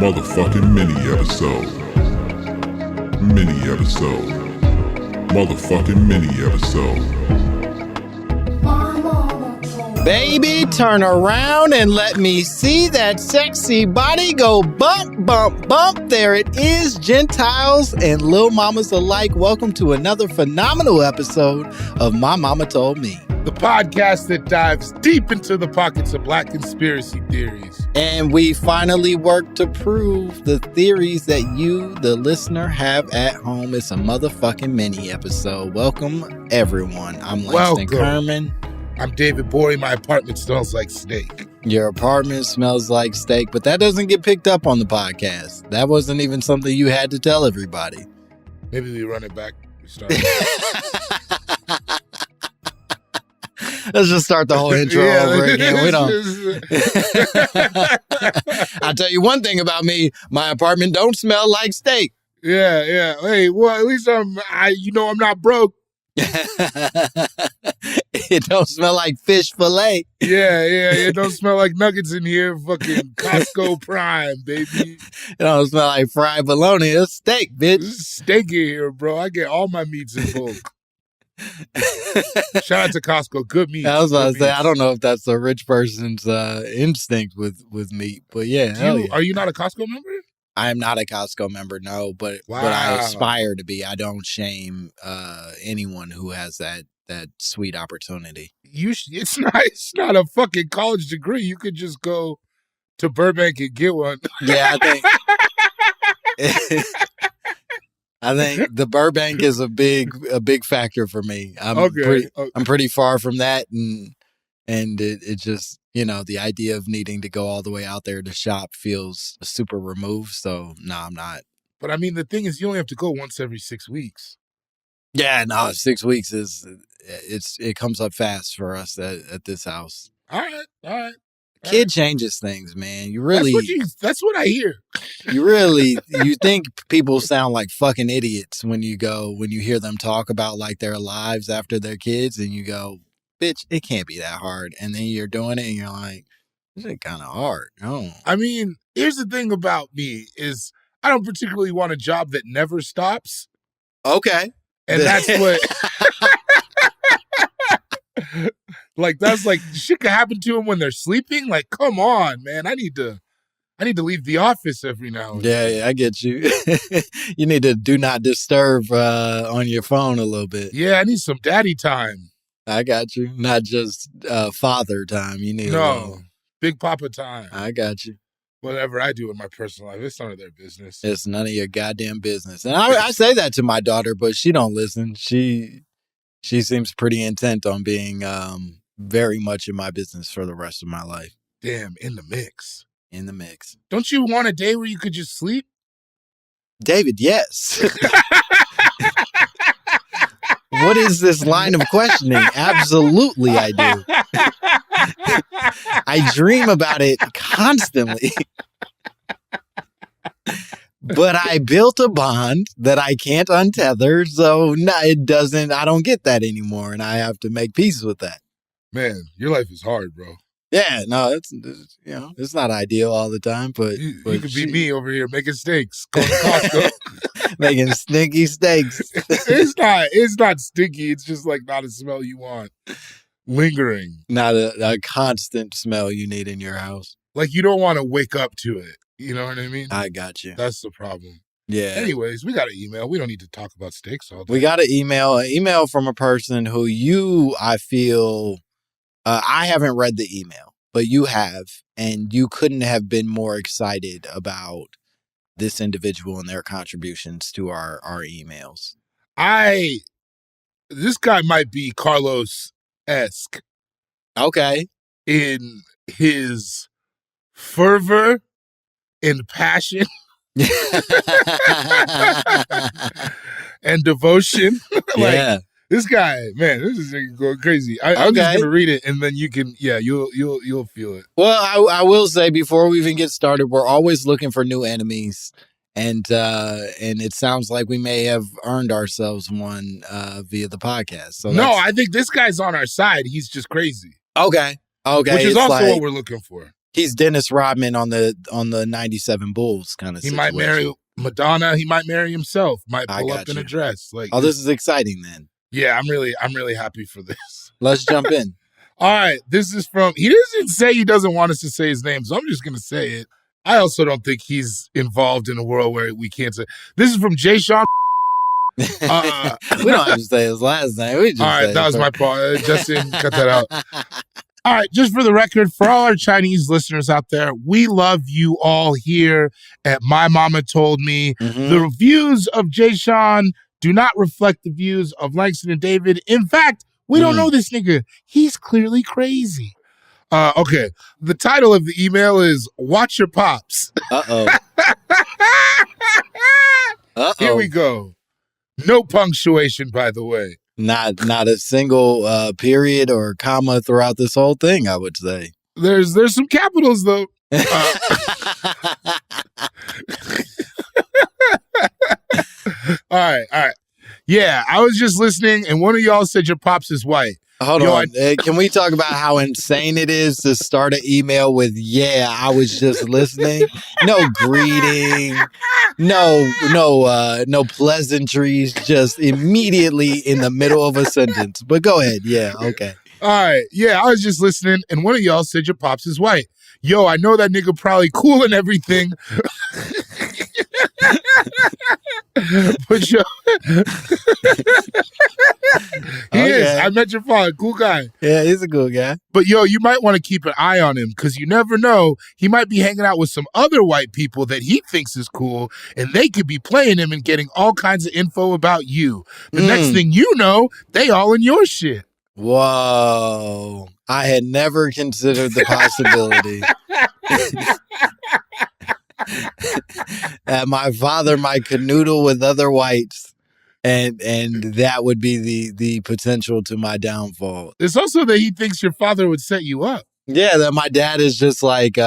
Motherfucking mini episode. Mini episode. Motherfucking mini episode. Baby, turn around and let me see that sexy body go bump, bump, bump. There it is, Gentiles and Lil Mamas alike. Welcome to another phenomenal episode of My Momma Told Me, the podcast that dives deep into the pockets of black conspiracy theories. And we finally work to prove the theories that you, the listener, have at home. It's a motherfucking mini episode. Welcome, everyone. I'm Langston Kerman. I'm David Borey. My apartment smells like steak. Your apartment smells like steak, but that doesn't get picked up on the podcast. That wasn't even something you had to tell everybody. Maybe we run it back. We start. Let's just start the whole intro over again. We don't. I'll tell you one thing about me. My apartment don't smell like steak. Yeah. Hey, well, at least I'm not broke. It don't smell like fish fillet. Yeah. It don't smell like nuggets in here. Fucking Costco Prime, baby. It don't smell like fried bologna. It's steak, bitch. This is steak in here, bro. I get all my meats in bulk. Shout out to Costco. Good meat. I was about to say, I don't know if that's a rich person's instinct with meat, but yeah, Are you not a Costco member? I am not a Costco member, no, but wow. But I aspire to be. I don't shame anyone who has that sweet opportunity. It's not a fucking college degree. You could just go to Burbank and get one. Yeah, I think the Burbank is a big factor for me. I'm pretty far from that, and it just, the idea of needing to go all the way out there to shop feels super removed. So no, I'm not. But I mean, the thing is, you only have to go once every 6 weeks. Yeah, no, 6 weeks it comes up fast for us at this house. All right. Kid changes things, man. You really that's what I hear. You think people sound like fucking idiots when you hear them talk about like their lives after their kids, and you go, bitch, it can't be that hard. And then you're doing it and you're like, this is kind of hard. Oh. I mean, here's the thing about me is I don't particularly want a job that never stops. Okay. And that's what that's like shit could happen to them when they're sleeping. Like, come on, man. I need to leave the office every now and then. Yeah, I get you. You need to do not disturb on your phone a little bit. Yeah, I need some daddy time. I got you. Not just father time. You need Big Papa time. I got you. Whatever I do in my personal life, it's none of their business. It's none of your goddamn business. And I say that to my daughter, but she don't listen. She seems pretty intent on being very much in my business for the rest of my life. Damn, in the mix. In the mix. Don't you want a day where you could just sleep? David, yes. What is this line of questioning? Absolutely, I do. I dream about it constantly. But I built a bond that I can't untether, so I don't get that anymore, and I have to make peace with that. Man, your life is hard, bro. Yeah, no, it's not ideal all the time, but you could be me over here making steaks, going to Costco. Making stinky steaks. It's not stinky. It's just like not a smell you want. Lingering. Not a constant smell you need in your house. Like you don't want to wake up to it. You know what I mean? I got you. That's the problem. Yeah. Anyways, we got an email. We don't need to talk about steaks all day. We got an email from a person who I feel, I haven't read the email, but you have, and you couldn't have been more excited about this individual and their contributions to our emails. This guy might be Carlos-esque. Okay. In his fervor and passion and devotion. Yeah. This guy, man, this is going crazy. I'm just going to read it, and then you can, you'll feel it. Well, I will say before we even get started, we're always looking for new enemies, and it sounds like we may have earned ourselves one via the podcast. So no, I think this guy's on our side. He's just crazy. Okay. Which is also what we're looking for. He's Dennis Rodman on the 97 Bulls kind of He situation. might marry Madonna. He might marry himself. Might pull up in a dress. Like, this is exciting then. Yeah, I'm really happy for this. Let's jump in. All right, this is from. He doesn't say he doesn't want us to say his name, so I'm just gonna say it. I also don't think he's involved in a world where we can't say. This is from Jay Sean. We don't have to say his last name. All right, that was my part. Justin, cut that out. All right, just for the record, for all our Chinese listeners out there, we love you all here at My Momma Told Me. Mm-hmm. The reviews of Jay Sean do not reflect the views of Langston and David. In fact, we don't know this nigga. He's clearly crazy. Okay, the title of the email is Watch Your Pops. Uh-oh. Here we go. No punctuation, by the way. Not a single period or comma throughout this whole thing, I would say. There's some capitals, though. All right. Yeah, I was just listening, and one of y'all said your pops is white. Hold on. Can we talk about how insane it is to start an email with, yeah, I was just listening? No greeting. No pleasantries, just immediately in the middle of a sentence. But go ahead. Yeah, okay. All right. Yeah, I was just listening, and one of y'all said your pops is white. Yo, I know that nigga probably cool and everything. But yo, he is. I met your father. Cool guy. Yeah, he's a cool guy. But yo, you might want to keep an eye on him because you never know. He might be hanging out with some other white people that he thinks is cool, and they could be playing him and getting all kinds of info about you. The next thing you know, they all in your shit. Whoa. I had never considered the possibility that my father might canoodle with other whites, and that would be the potential to my downfall. It's also that he thinks your father would set you up. Yeah, that my dad is just like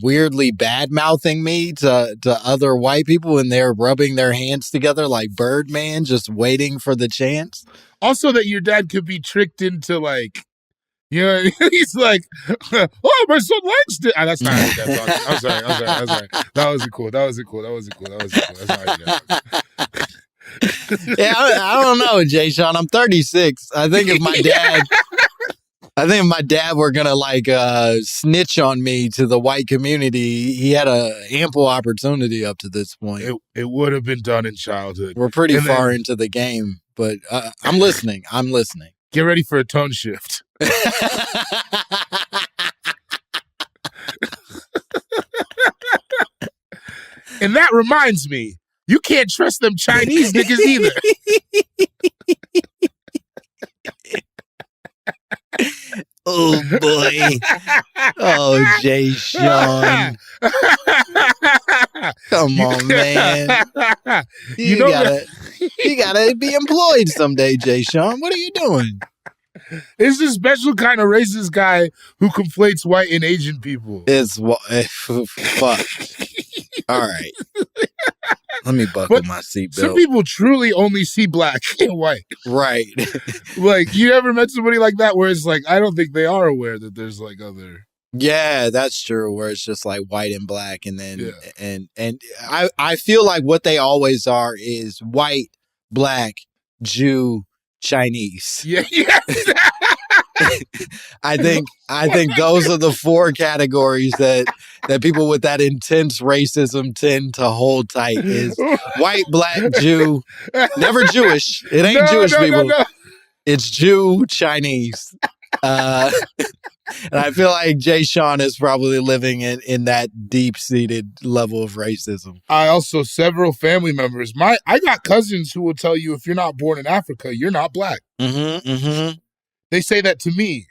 weirdly bad-mouthing me to other white people, and they're rubbing their hands together like Birdman, just waiting for the chance. Also that your dad could be tricked into like, you know, he's like, oh, my son Langston. That's not how your dad talks. I'm sorry. That wasn't cool. That's not how your dad talks. Yeah, I don't know, Jay Sean. I'm 36. I think if my dad were gonna like snitch on me to the white community, he had a ample opportunity up to this point. It would have been done in childhood. We're pretty far into the game, but I'm listening. Get ready for a tone shift. And that reminds me, you can't trust them Chinese niggas either. Oh, boy. Oh, Jay Sean. Come on, man. You gotta be employed someday, Jay Sean. What are you doing? It's a special kind of racist guy who conflates white and Asian people. It's fuck. All right. Let me buckle my seatbelt. Some people truly only see black and white. Right. Like, you ever met somebody like that where it's like, I don't think they are aware that there's like other... Yeah, that's true. Where it's just like white and black, and then and I feel like what they always are is white, black, Jew, Chinese. Yeah. I think those are the four categories that people with that intense racism tend to hold tight: is white, black, Jew, never Jewish. It ain't Jewish people. No. It's Jew, Chinese. And I feel like Jay Sean is probably living in that deep-seated level of racism. I also, several family members, I got cousins who will tell you if you're not born in Africa, you're not black. Mm-hmm, mm-hmm. They say that to me.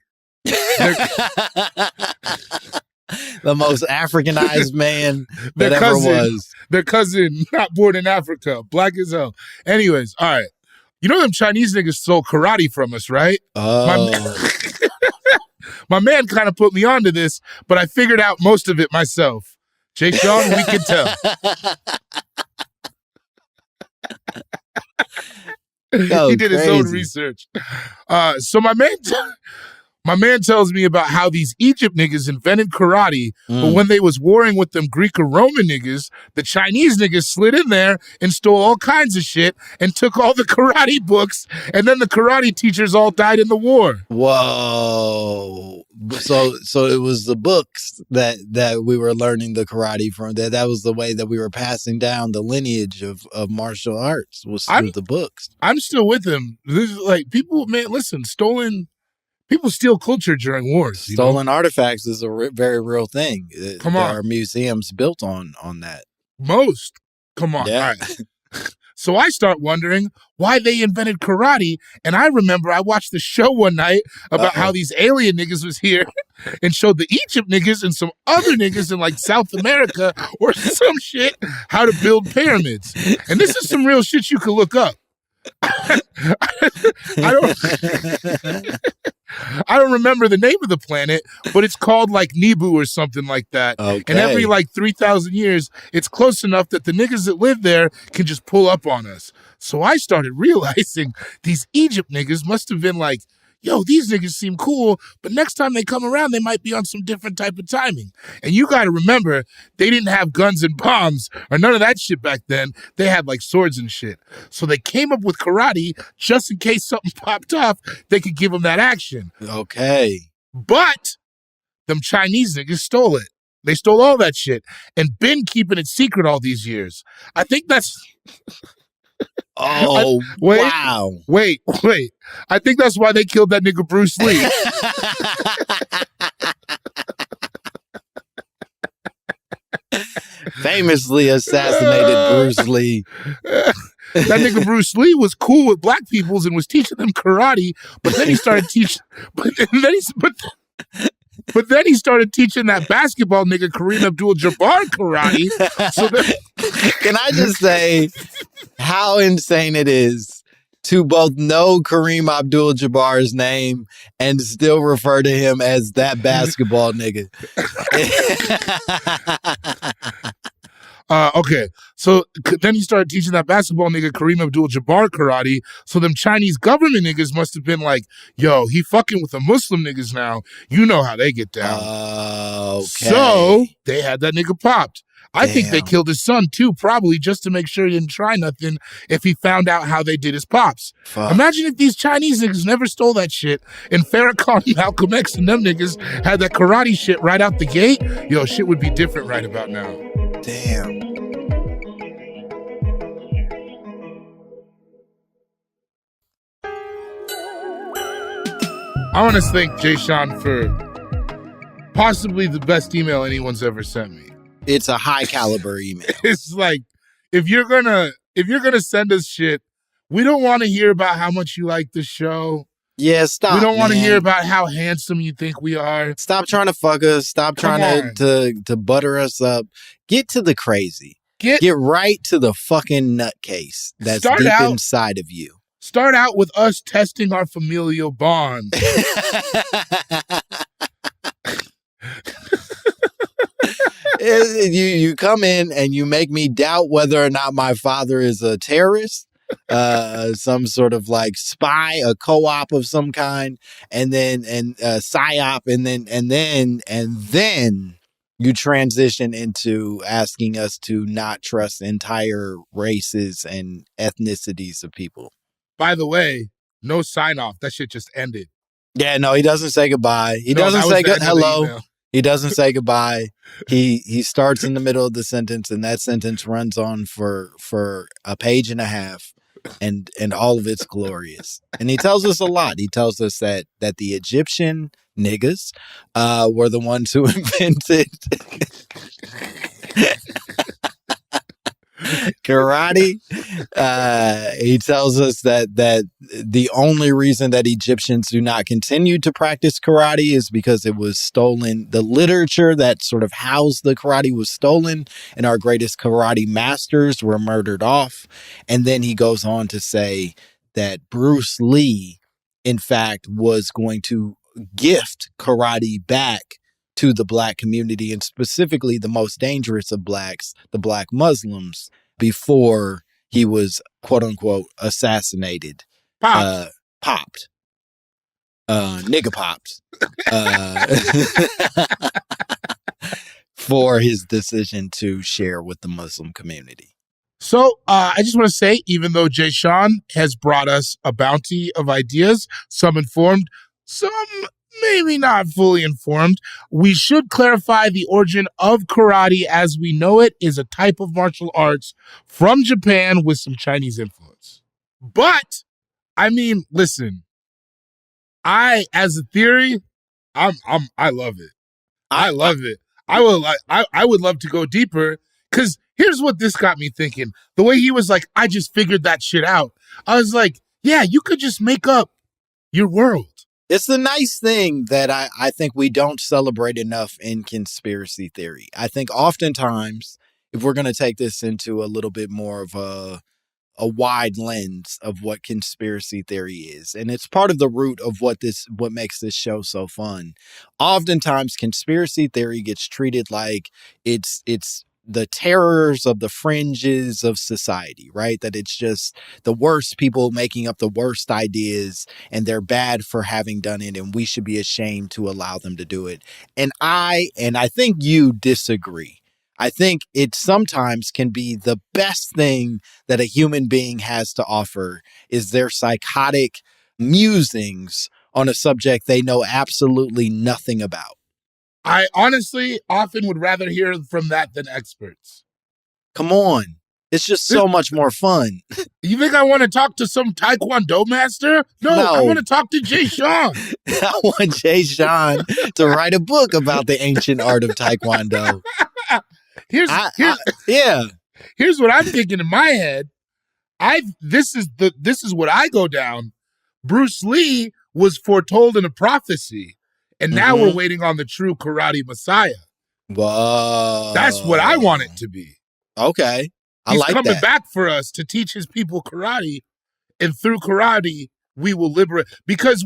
The most Africanized man that ever was. Their cousin, not born in Africa, black as hell. Anyways, all right. You know them Chinese niggas stole karate from us, right? Oh. My man kind of put me onto this, but I figured out most of it myself. Jay Sean, we can tell. He did his own research. So my My man tells me about how these Egypt niggas invented karate, but when they was warring with them Greek or Roman niggas, the Chinese niggas slid in there and stole all kinds of shit and took all the karate books, and then the karate teachers all died in the war. Whoa. So it was the books that we were learning the karate from. That was the way that we were passing down the lineage of martial arts was through the books. I'm still with him. This is like people, man, listen, people steal culture during wars. Stolen artifacts is a very real thing. Come there on. are museums built on that. Most. Come on. Yeah. All right. So I start wondering why they invented karate. And I remember I watched the show one night about how these alien niggas was here and showed the Egypt niggas and some other niggas in like South America or some shit how to build pyramids. And this is some real shit you can look up. I don't remember the name of the planet, but it's called like Nibu or something like that. Okay. And every like 3,000 years, it's close enough that the niggas that live there can just pull up on us. So I started realizing these Egypt niggas must have been like, yo, these niggas seem cool, but next time they come around, they might be on some different type of timing. And you got to remember, they didn't have guns and bombs or none of that shit back then. They had like swords and shit. So they came up with karate just in case something popped off, they could give them that action. Okay. But them Chinese niggas stole it. They stole all that shit and been keeping it secret all these years. I think that's... Oh, wow. Wait. I think that's why they killed that nigga Bruce Lee. Famously assassinated Bruce Lee. That nigga Bruce Lee was cool with black peoples and was teaching them karate, but then he started teaching... But then he started teaching that basketball nigga Kareem Abdul-Jabbar karate. So can I just say how insane it is to both know Kareem Abdul-Jabbar's name and still refer to him as that basketball nigga? Okay, so then he started teaching that basketball nigga Kareem Abdul-Jabbar karate. So them Chinese government niggas must have been like, yo, he fucking with the Muslim niggas now. You know how they get down. Okay. So they had that nigga popped. I think they killed his son too, probably just to make sure he didn't try nothing if he found out how they did his pops. Fuck. Imagine if these Chinese niggas never stole that shit and Farrakhan, Malcolm X, and them niggas had that karate shit right out the gate. Yo, shit would be different right about now. Damn. I want to thank Jay Sean for possibly the best email anyone's ever sent me. It's a high caliber email. It's like, if you're gonna send us shit, we don't want to hear about how much you like the show. Yeah, stop. We don't want to man. hear about how handsome you think we are. Stop trying to fuck us. Stop trying to butter us up. Get to the crazy. Get right to the fucking nutcase that's deep inside of you. Start out with us testing our familial bond. You come in and you make me doubt whether or not my father is a terrorist, some sort of like spy, a co-op of some kind, and then psyop, and then you transition into asking us to not trust entire races and ethnicities of people. By the way, no sign off. That shit just ended. Yeah, no, he doesn't say goodbye. He doesn't say hello. He doesn't say goodbye. He starts in the middle of the sentence, and that sentence runs on for a page and a half, and all of it's glorious. And he tells us a lot. He tells us that the Egyptian niggas were the ones who invented karate. He tells us that the only reason that Egyptians do not continue to practice karate is because it was stolen. The literature that sort of housed the karate was stolen, and our greatest karate masters were murdered off. And then he goes on to say that Bruce Lee, in fact, was going to gift karate back to the black community, and specifically the most dangerous of blacks, the black Muslims, before he was, quote unquote, assassinated. Popped. Popped. nigga pops, for his decision to share with the Muslim community. So I just want to say, even though Jay Sean has brought us a bounty of ideas, some informed, some maybe not fully informed, we should clarify the origin of karate as we know it is a type of martial arts from Japan with some Chinese influence. But, I mean, listen, as a theory, I love it. I love it. I would love to go deeper, because here's what this got me thinking. The way he was like, I just figured that shit out. I was like, yeah, you could just make up your world. It's the nice thing that I think we don't celebrate enough in conspiracy theory. I think oftentimes, if we're going to take this into a little bit more of a wide lens of what conspiracy theory is, and it's part of the root of what makes this show so fun. Oftentimes, conspiracy theory gets treated like it's the terrors of the fringes of society, right? That it's just the worst people making up the worst ideas, and they're bad for having done it, and we should be ashamed to allow them to do it. And I think you disagree. I think it sometimes can be the best thing that a human being has to offer is their psychotic musings on a subject they know absolutely nothing about. I honestly often would rather hear from that than experts. Come on. It's just so much more fun. You think I want to talk to some Taekwondo master? No. I want to talk to Jay Sean. I want Jay Sean to write a book about the ancient art of Taekwondo. Here's what I'm thinking in my head. This is what I go down. Bruce Lee was foretold in a prophecy, and now we're waiting on the true karate messiah. Whoa. That's what I want it to be. Okay. He's coming back for us to teach his people karate, and through karate, we will liberate. Because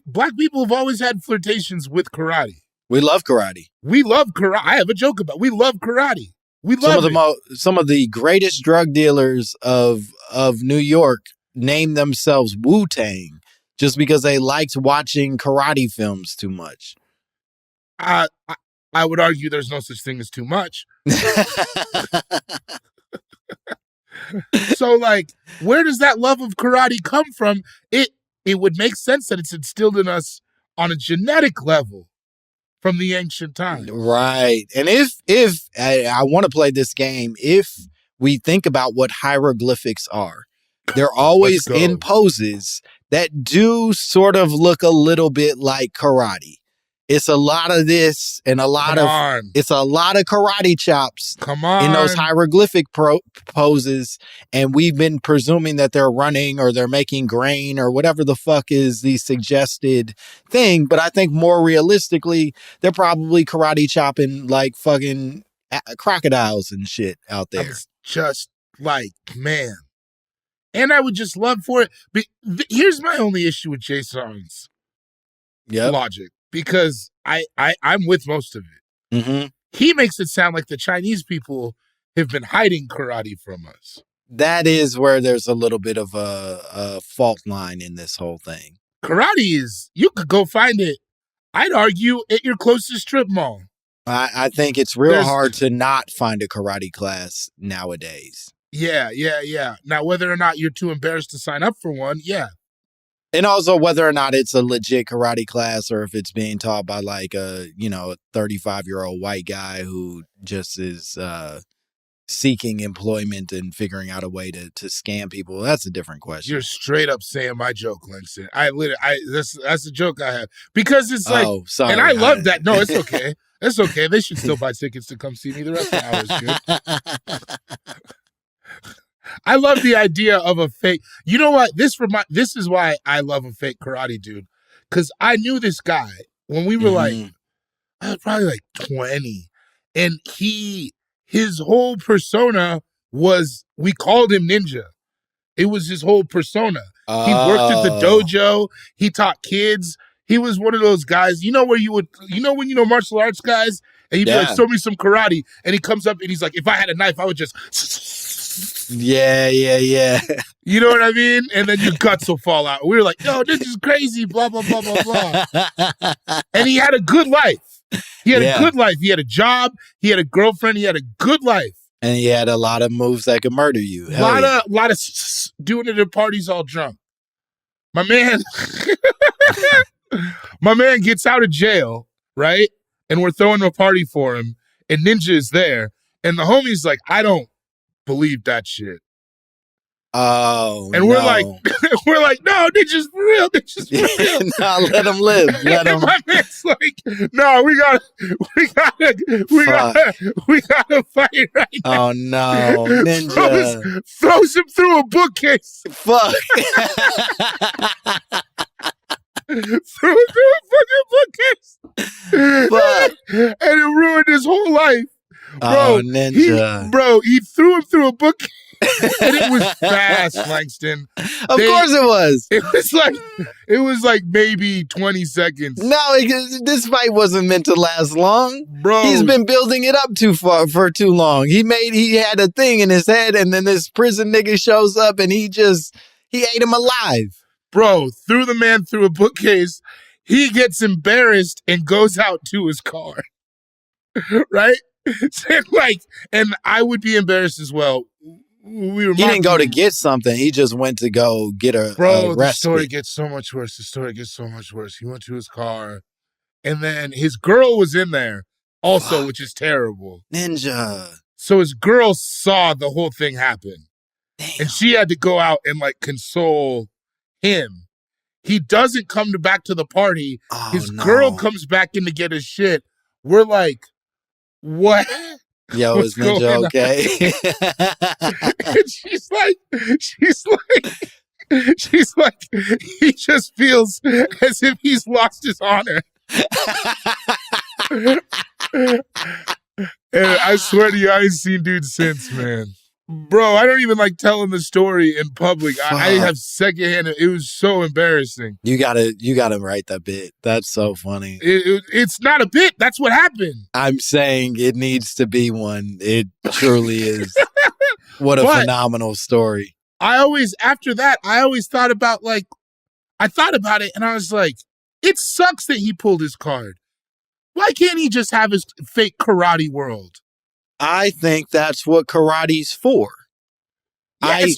black people have always had flirtations with karate. We love karate. We love karate. I have a joke about it. We love karate. We love some of the greatest drug dealers of New York named themselves Wu-Tang just because they liked watching karate films too much. I would argue there's no such thing as too much. So, like, where does that love of karate come from? It would make sense that it's instilled in us on a genetic level from the ancient times. Right. And if I want to play this game, if we think about what hieroglyphics are, they're always in poses that do sort of look a little bit like karate. It's a lot of this and it's a lot of karate chops in those hieroglyphic poses. And we've been presuming that they're running or they're making grain or whatever the fuck is the suggested thing. But I think more realistically, they're probably karate chopping like fucking crocodiles and shit out there. Just like, man. And I would just love for it. But here's my only issue with Jason's logic. Because I'm with most of it. Mm-hmm. He makes it sound like the Chinese people have been hiding karate from us. That is where there's a little bit of a fault line in this whole thing. Karate you could go find it, I'd argue, at your closest strip mall. I think it's real hard to not find a karate class nowadays. Yeah. Now, whether or not you're too embarrassed to sign up for one, yeah. And also whether or not it's a legit karate class or if it's being taught by like a 35-year-old white guy who just is seeking employment and figuring out a way to scam people. That's a different question. You're straight up saying my joke, Langston. That's a joke I have. Because it's like, sorry, and I love that. No, it's okay. It's okay. They should still buy tickets to come see me. The rest of the hour is good. I love the idea of a fake. You know what? This is why I love a fake karate dude. Because I knew this guy when we were like, I was probably like 20. And his whole persona was, we called him Ninja. It was his whole persona. He worked at the dojo. He taught kids. He was one of those guys, when you know martial arts guys, and he'd be like, show me some karate. And he comes up and he's like, if I had a knife, I would just... Yeah. You know what I mean? And then your guts will fall out. We were like, yo, this is crazy, blah, blah, blah, blah, blah. And he had a good life. He had a good life. He had a job. He had a girlfriend. He had a good life. And he had a lot of moves that could murder you. A lot of doing it at parties all drunk. My man, gets out of jail, right? And we're throwing a party for him. And Ninja is there. And the homie's like, I don't believe that shit. Oh, and we're like, no, Ninja's for real. Ninja's for real. No, let him live. Let him. My man's like, no, we gotta fight right now. Oh no, Ninja throws him through a bookcase. Fuck. Threw him through a fucking bookcase. Fuck. And it ruined his whole life. Bro, oh, Ninja. He threw him through a bookcase. And it was fast, Langston. Of course it was. It was like maybe 20 seconds. No, this fight wasn't meant to last long. Bro. He's been building it up for too long. He had a thing in his head, and then this prison nigga shows up and he ate him alive. Bro, threw the man through a bookcase. He gets embarrassed and goes out to his car. Right? And I would be embarrassed as well. He didn't go to get something. He just went to go get a the story gets so much worse. He went to his car, and then his girl was in there also, which is terrible. Ninja. So his girl saw the whole thing happen. Damn. And she had to go out and console him. He doesn't come back to the party. His girl comes back in to get his shit. We're like, what? Yo, is Ninja okay? And she's like, he just feels as if he's lost his honor. And I swear to you, I ain't seen dude since, man. Bro, I don't even like telling the story in public. I have secondhand. It was so embarrassing. You gotta write that bit. That's so funny. It's not a bit. That's what happened. I'm saying it needs to be one. It truly is. What a phenomenal story. After that, I always thought about I thought about it and I was like, it sucks that he pulled his card. Why can't he just have his fake karate world? I think that's what karate's for. Yeah, it's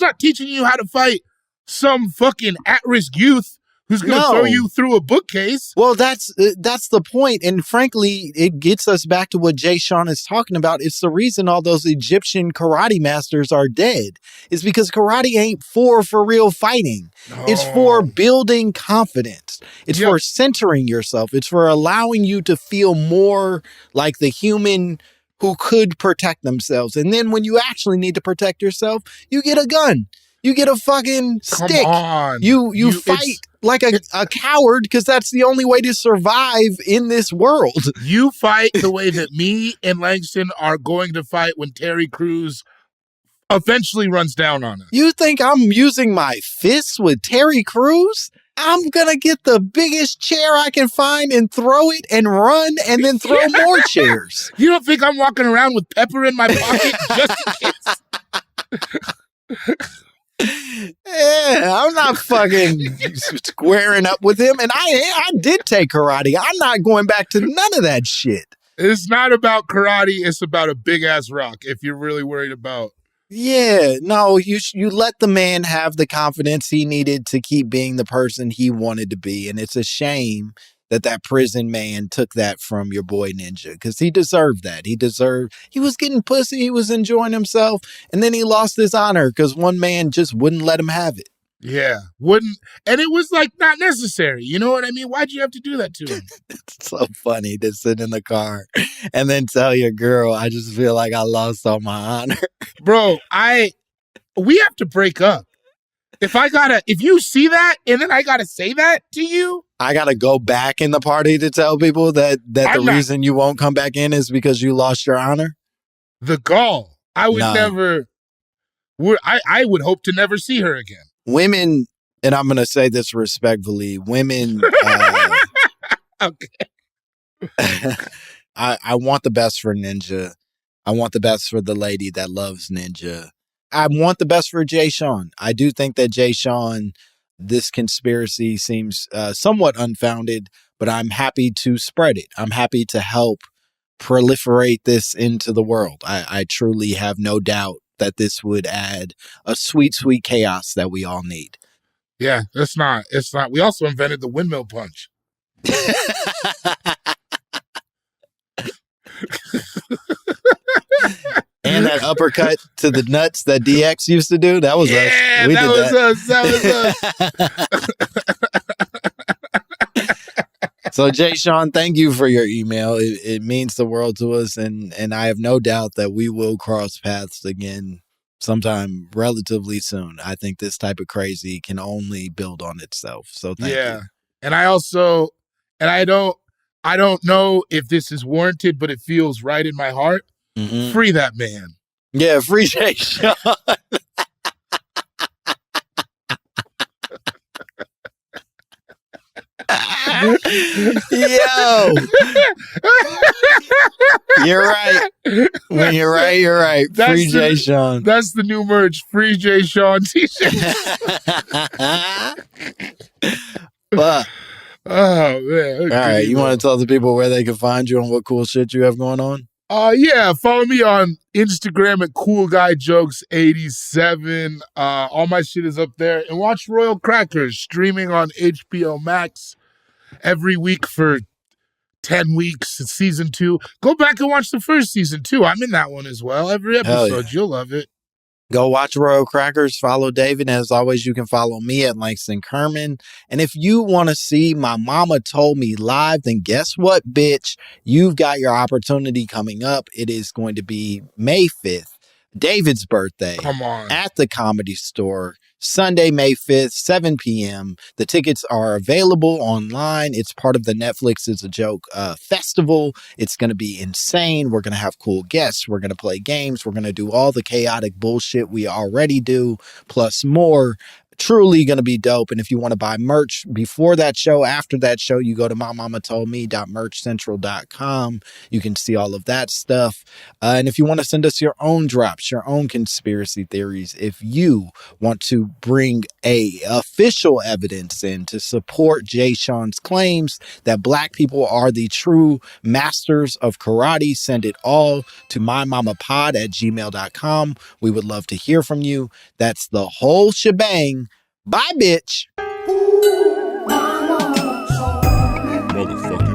not teaching you how to fight some fucking at-risk youth who's going to throw you through a bookcase. Well, that's the point. And frankly, it gets us back to what Jay Sean is talking about. It's the reason all those Egyptian karate masters are dead. It's because karate ain't for real fighting. No. It's for building confidence. It's for centering yourself. It's for allowing you to feel more like the human who could protect themselves. And then when you actually need to protect yourself, you get a gun. You get a fucking stick. Come on. You fight like a coward because that's the only way to survive in this world. You fight the way that me and Langston are going to fight when Terry Crews eventually runs down on us. You think I'm using my fists with Terry Crews? I'm going to get the biggest chair I can find and throw it and run and then throw more chairs. You don't think I'm walking around with pepper in my pocket just in case? Yeah, I'm not fucking squaring up with him. And I did take karate. I'm not going back to none of that shit. It's not about karate. It's about a big-ass rock if you're really worried about. Yeah, no, you let the man have the confidence he needed to keep being the person he wanted to be. And it's a shame that prison man took that from your boy Ninja because he deserved that. He was getting pussy. He was enjoying himself. And then he lost his honor because one man just wouldn't let him have it. Yeah, wouldn't. And it was not necessary. You know what I mean? Why'd you have to do that to him? It's so funny to sit in the car and then tell your girl, I just feel like I lost all my honor. Bro, we have to break up. If you see that and then I gotta say that to you, I gotta go back in the party to tell people that reason you won't come back in is because you lost your honor. The gall. I would never. I would hope to never see her again. Women, and I'm gonna say this respectfully, women. Okay. I want the best for Ninja. I want the best for the lady that loves Ninja. I want the best for Jay Sean. I do think that Jay Sean, this conspiracy seems somewhat unfounded, but I'm happy to spread it. I'm happy to help proliferate this into the world. I truly have no doubt that this would add a sweet, sweet chaos that we all need. Yeah, it's not. We also invented the windmill punch. And that uppercut to the nuts that DX used to do. That was us. That was us. So, Jay Sean, thank you for your email. It means the world to us. And I have no doubt that we will cross paths again sometime relatively soon. I think this type of crazy can only build on itself. So thank you. And I don't know if this is warranted, but it feels right in my heart. Mm-hmm. Free that man. Yeah, free Jay Sean. Yo. You're right. When you're right, you're right. Free Jay Sean. That's the new merch. Free Jay Sean t-shirts. But oh man. All right. You want to tell the people where they can find you and what cool shit you have going on? Yeah, follow me on Instagram at CoolGuyJokes87. All my shit is up there. And watch Royal Crackers streaming on HBO Max every week for 10 weeks. It's season 2. Go back and watch the first season too. I'm in that one as well. Every episode, you'll love it. Go watch Royal Crackers. Follow David. And as always, you can follow me at Langston Kerman. And if you want to see My Momma Told Me live, then guess what, bitch? You've got your opportunity coming up. It is going to be May 5th, David's birthday. Come on. At the Comedy Store. Sunday, May 5th, 7 p.m. The tickets are available online. It's part of the Netflix Is a Joke festival. It's going to be insane. We're going to have cool guests. We're going to play games. We're going to do all the chaotic bullshit we already do, plus more. Truly going to be dope. And if you want to buy merch before that show, after that show, you go to mymomatoldme.merchcentral.com. You can see all of that stuff. And if you want to send us your own drops, your own conspiracy theories, if you want to bring official evidence in to support Jay Sean's claims that black people are the true masters of karate, send it all to mymommapod@gmail.com. We would love to hear from you. That's the whole shebang. Bye, bitch. Motherfucker.